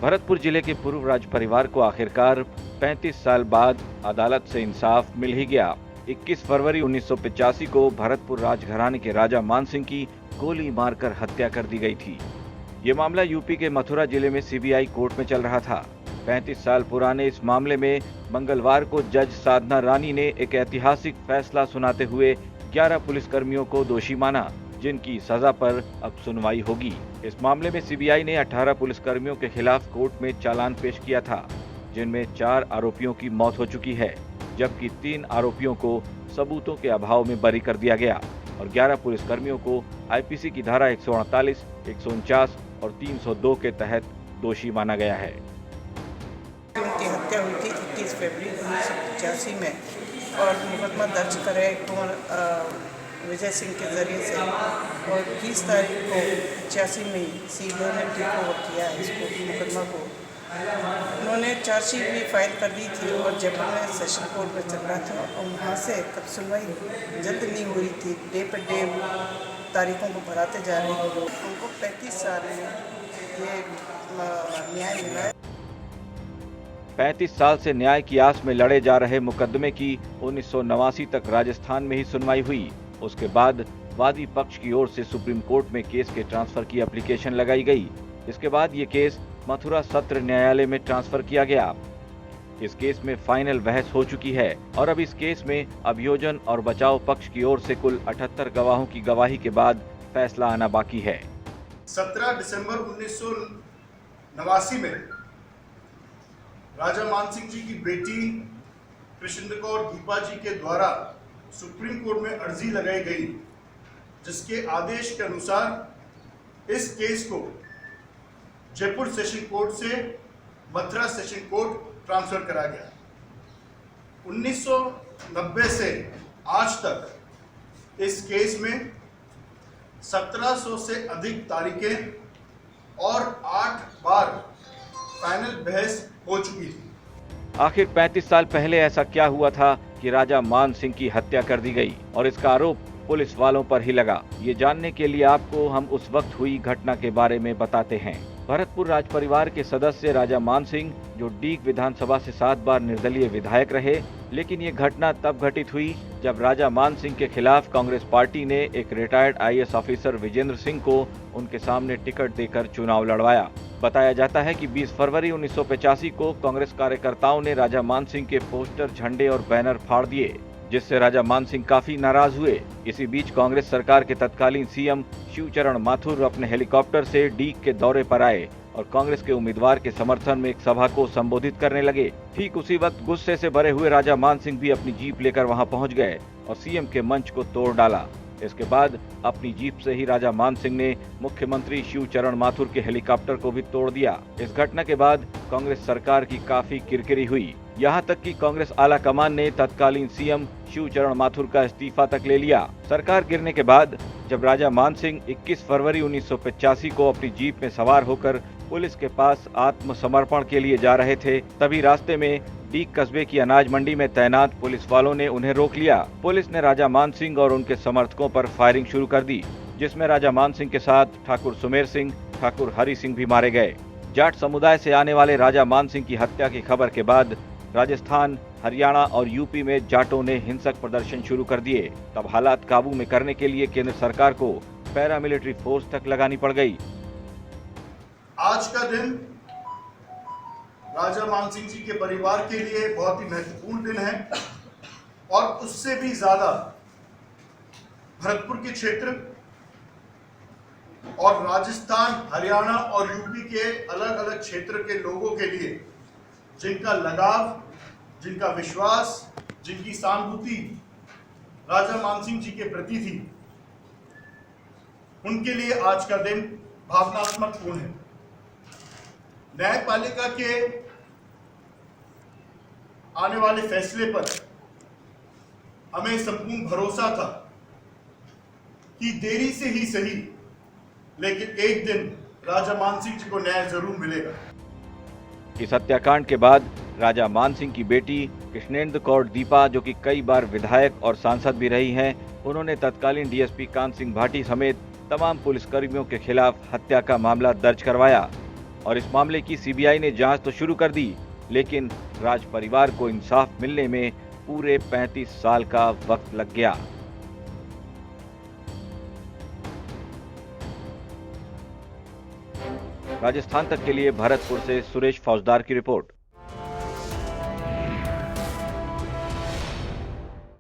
भरतपुर जिले के पूर्व राज परिवार को आखिरकार 35 साल बाद अदालत से इंसाफ मिल ही गया। 21 फरवरी 1985 को भरतपुर राजघराने के राजा मानसिंह की गोली मारकर हत्या कर दी गई थी। ये मामला यूपी के मथुरा जिले में सीबीआई कोर्ट में चल रहा था। 35 साल पुराने इस मामले में मंगलवार को जज साधना रानी ने एक ऐतिहासिक फैसला सुनाते हुए 11 पुलिसकर्मियों को दोषी माना, जिनकी सजा पर अब सुनवाई होगी। इस मामले में सीबीआई ने 18 पुलिसकर्मियों के खिलाफ कोर्ट में चालान पेश किया था, जिनमें 4 आरोपियों की मौत हो चुकी है, जबकि 3 आरोपियों को सबूतों के अभाव में बरी कर दिया गया और 11 पुलिसकर्मियों को आईपीसी की धारा 148, 149 और 302 के तहत दोषी माना गया है। उनकी हत्या हुई थी 21 फरवरी 1985 में और मुकदमा दर्ज करे कुंवर विजय सिंह के ज़रिए से और 20 तारीख को 85 में सीबीआई ने टेक ओवर किया है इसको मुकदमा को। उन्होंने चार्जशीट भी फाइल कर दी थी और जयपुर में सेशन कोर्ट में चल रहा था और वहाँ से तब सुनवाई जल्द नहीं हो रही थी, डे पर डे तारीखों को बढ़ाते जा रहे थे। उनको 35 साल में ये न्याय मिला है। 35 साल से न्याय की आस में लड़े जा रहे मुकदमे की 1989 तक राजस्थान में ही सुनवाई हुई। उसके बाद वादी पक्ष की ओर से सुप्रीम कोर्ट में केस के ट्रांसफर की एप्लीकेशन लगाई गई। इसके बाद ये केस मथुरा सत्र न्यायालय में ट्रांसफर किया गया। इस केस में फाइनल बहस हो चुकी है और अब इस केस में अभियोजन और बचाव पक्ष की ओर से कुल 78 गवाहों की गवाही के बाद फैसला आना बाकी है। 17 दिसंबर 1989 में राजा मानसिंह जी की बेटी कृष्ण कौर दीपा जी के द्वारा सुप्रीम कोर्ट में अर्जी लगाई गई, जिसके आदेश के अनुसार इस केस को जयपुर सेशन कोर्ट से मथुरा सेशन कोर्ट ट्रांसफर करा गया। 1990 से आज तक इस केस में 1700 से अधिक तारीखें और 8 बार फाइनल बहस हो चुकी थी। आखिर 35 साल पहले ऐसा क्या हुआ था कि राजा मान सिंह की हत्या कर दी गई और इसका आरोप पुलिस वालों पर ही लगा? ये जानने के लिए आपको हम उस वक्त हुई घटना के बारे में बताते हैं। भरतपुर राज परिवार के सदस्य राजा मान सिंह, जो डीग विधानसभा से 7 बार निर्दलीय विधायक रहे, लेकिन ये घटना तब घटित हुई जब राजा मान सिंह के खिलाफ कांग्रेस पार्टी ने एक retired IAS officer Vijendra Singh को उनके सामने टिकट देकर चुनाव लड़वाया। बताया जाता है कि 20 फरवरी 1985 को कांग्रेस कार्यकर्ताओं ने राजा मान सिंह के पोस्टर, झंडे और बैनर फाड़ दिए, जिससे राजा मान सिंह काफी नाराज हुए। इसी बीच कांग्रेस सरकार के तत्कालीन सीएम शिवचरण माथुर अपने हेलीकॉप्टर से डीग के दौरे पर आए और कांग्रेस के उम्मीदवार के समर्थन में एक सभा को संबोधित करने लगे। ठीक उसी वक्त गुस्से से भरे हुए राजा मान सिंह भी अपनी जीप लेकर वहां पहुंच गए और सीएम के मंच को तोड़ डाला। इसके बाद अपनी जीप से ही राजा मान सिंह ने मुख्यमंत्री शिवचरण माथुर के हेलीकॉप्टर को भी तोड़ दिया। इस घटना के बाद कांग्रेस सरकार की काफी किरकिरी हुई, यहाँ तक कि कांग्रेस आला कमान ने तत्कालीन सीएम शिवचरण माथुर का इस्तीफा तक ले लिया। सरकार गिरने के बाद जब राजा मान सिंह 21 फरवरी 1985 को अपनी जीप में सवार होकर पुलिस के पास आत्मसमर्पण के लिए जा रहे थे, तभी रास्ते में डीग कस्बे की अनाज मंडी में तैनात पुलिस वालों ने उन्हें रोक लिया। पुलिस ने राजा मान सिंह और उनके समर्थकों पर फायरिंग शुरू कर दी, जिसमें राजा मान सिंह के साथ ठाकुर सुमेर सिंह, ठाकुर हरि सिंह भी मारे गए। जाट समुदाय से आने वाले राजा मान सिंह की हत्या की खबर के बाद राजस्थान, हरियाणा और यूपी में जाटों ने हिंसक प्रदर्शन शुरू कर दिए। तब हालात काबू में करने के लिए केंद्र सरकार को पैरामिलिट्री फोर्स तक लगानी पड़ गई। आज का दिन राजा मानसिंह जी के परिवार के लिए बहुत ही महत्वपूर्ण दिन है और उससे भी ज्यादा भरतपुर के क्षेत्र और राजस्थान, हरियाणा और यूपी के अलग अलग क्षेत्र के लोगों के लिए, जिनका लगाव, जिनका विश्वास, जिनकी सहानुभूति राजा मानसिंह जी के प्रति थी, उनके लिए आज का दिन भावनात्मक पूर्ण है। न्यायपालिका के आने वाले फैसले पर हमें संपूर्ण भरोसा था कि देरी से ही सही, लेकिन एक दिन राजा मानसिंह जी को न्याय जरूर मिलेगा। इस हत्याकांड के बाद राजा मान सिंह की बेटी कृष्णेंद्र कौर दीपा, जो कि कई बार विधायक और सांसद भी रही हैं, उन्होंने तत्कालीन डीएसपी कांत सिंह भाटी समेत तमाम पुलिसकर्मियों के खिलाफ हत्या का मामला दर्ज करवाया। और इस मामले की सीबीआई ने जांच तो शुरू कर दी, लेकिन राज परिवार को इंसाफ मिलने में पूरे 35 साल का वक्त लग गया। राजस्थान तक के लिए भरतपुर से सुरेश फौजदार की रिपोर्ट।